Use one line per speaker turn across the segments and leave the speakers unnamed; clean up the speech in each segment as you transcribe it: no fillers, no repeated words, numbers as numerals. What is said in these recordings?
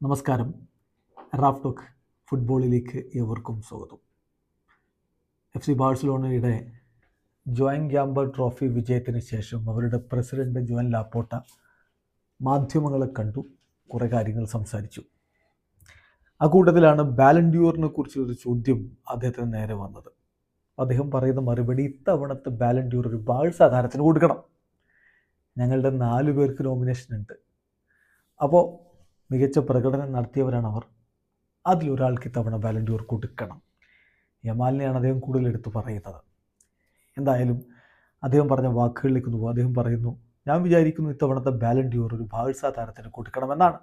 നമസ്കാരം. Raf talk ഫുട്ബോളിലേക്ക് ഏവർക്കും സ്വാഗതം. FC ബാഴ്സലോണയുടെ ജോയിൻ ഗ്യാമ്പർ ട്രോഫി വിജയത്തിന് ശേഷം അവരുടെ പ്രസിഡന്റ് ജോൻ ലാപ്പോട്ട മാധ്യമങ്ങളെ കണ്ടു, കുറേ കാര്യങ്ങൾ സംസാരിച്ചു. അക്കൂട്ടത്തിലാണ് ബാലൻഡിയോറിനെ കുറിച്ചൊരു ചോദ്യം അദ്ദേഹത്തിന് നേരെ വന്നത്. അദ്ദേഹം പറയുന്ന മറുപടി, ഇത്തവണത്തെ ബാലൻഡിയോർ ഒരു ബാഴ്സ താരത്തിന് കൊടുക്കണം. ഞങ്ങളുടെ 4 പേർക്ക് നോമിനേഷൻ ഉണ്ട്. അപ്പോൾ മികച്ച പ്രകടനം നടത്തിയവരാണ് അവർ. അതിലൊരാൾക്ക് ഇത്തവണ ബാലൻഡിയോർ കൊടുക്കണം. യമാലിനെയാണ് അദ്ദേഹം കൂടുതൽ എടുത്തു പറയുന്നത്. എന്തായാലും അദ്ദേഹം പറഞ്ഞ വാക്കുകളിലേക്ക് പോകും. അദ്ദേഹം പറയുന്നു, ഞാൻ വിചാരിക്കുന്നു ഇത്തവണത്തെ ബാലൻഡിയോർ ഒരു ബാഴ്സ താരത്തിന് കൊടുക്കണമെന്നാണ്.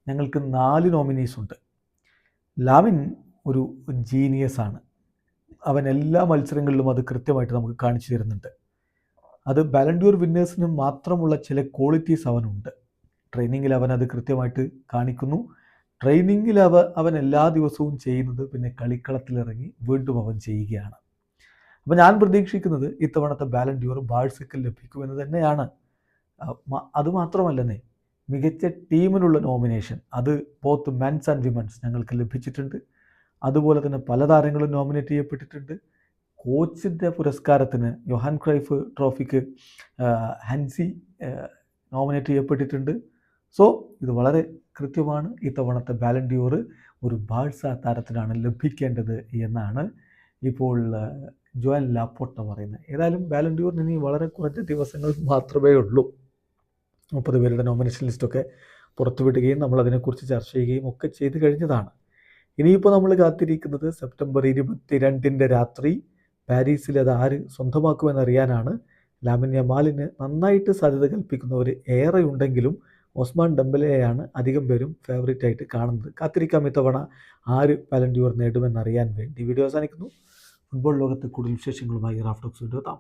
ഞങ്ങൾക്ക് 4 നോമിനീസ് ഉണ്ട്. ലാമിൻ ഒരു ജീനിയസ് ആണ്. അവൻ എല്ലാ മത്സരങ്ങളിലും അത് കൃത്യമായിട്ട് നമുക്ക് കാണിച്ചു തരുന്നുണ്ട്. അത് ബാലൻഡിയോർ വിന്നേഴ്സിന് മാത്രമുള്ള ചില ക്വാളിറ്റീസ് അവനുണ്ട്. ട്രെയിനിങ്ങിൽ അവൻ അത് കൃത്യമായിട്ട് കാണിക്കുന്നു. ട്രെയിനിങ്ങിൽ അവൻ എല്ലാ ദിവസവും ചെയ്യുന്നത് പിന്നെ കളിക്കളത്തിലിറങ്ങി വീണ്ടും അവൻ ചെയ്യുകയാണ്. അപ്പോൾ ഞാൻ പ്രതീക്ഷിക്കുന്നത് ഇത്തവണത്തെ ബാലൻഡിയോർ ബാഴ്സയ്ക്ക് ലഭിക്കുമെന്ന് തന്നെയാണ്. അതുമാത്രമല്ലെന്നേ, മികച്ച ടീമിനുള്ള നോമിനേഷൻ അത് ബോത്ത് മെൻസ് ആൻഡ് വിമൻസ് ഞങ്ങൾക്ക് ലഭിച്ചിട്ടുണ്ട്. അതുപോലെ തന്നെ പല താരങ്ങളും നോമിനേറ്റ് ചെയ്യപ്പെട്ടിട്ടുണ്ട്. കോച്ചിൻ്റെ പുരസ്കാരത്തിന് യോഹാൻ ക്രൈഫ് ട്രോഫിക്ക് ഹൻസി നോമിനേറ്റ് ചെയ്യപ്പെട്ടിട്ടുണ്ട്. സോ ഇത് വളരെ കൃത്യമാണ്. ഇത്തവണത്തെ ബാലൻഡിയോർ ഒരു ബാഴ്സ താരത്തിനാണ് ലഭിക്കേണ്ടത് എന്നാണ് ഇപ്പോൾ ജോൻ ലാപ്പോട്ട പറയുന്നത്. ഏതായാലും ബാലൻഡിയോറിന് ഇനി വളരെ കുറച്ച് ദിവസങ്ങൾ മാത്രമേ ഉള്ളൂ. 30 പേരുടെ നോമിനേഷൻ ലിസ്റ്റൊക്കെ പുറത്തുവിടുകയും നമ്മളതിനെക്കുറിച്ച് ചർച്ച ചെയ്യുകയും ഒക്കെ ചെയ്ത് കഴിഞ്ഞതാണ്. ഇനിയിപ്പോൾ നമ്മൾ കാത്തിരിക്കുന്നത് സെപ്റ്റംബർ 22 രാത്രി പാരീസിൽ അത് ആര് സ്വന്തമാക്കുമെന്നറിയാനാണ്. ലാമിൻ യമാലിന് നന്നായിട്ട് സാധ്യത കൽപ്പിക്കുന്നവർ ഏറെ ഉണ്ടെങ്കിലും ഒസ്മാൻ ഡെമ്പലെയാണ് അധികം പേരും ഫേവറേറ്റ് ആയിട്ട് കാണുന്നത്. കാത്തിരിക്കാം ഇത്തവണ ആര് ബാലൻഡിയോർ നേടുമെന്നറിയാൻ വേണ്ടി. വീഡിയോ അവസാനിക്കുന്നു. ഫുട്ബോൾ ലോകത്തെ കൂടുതൽ വിശേഷങ്ങളുമായി റാഫ് ടോക്സ് വീണ്ടും എത്താം.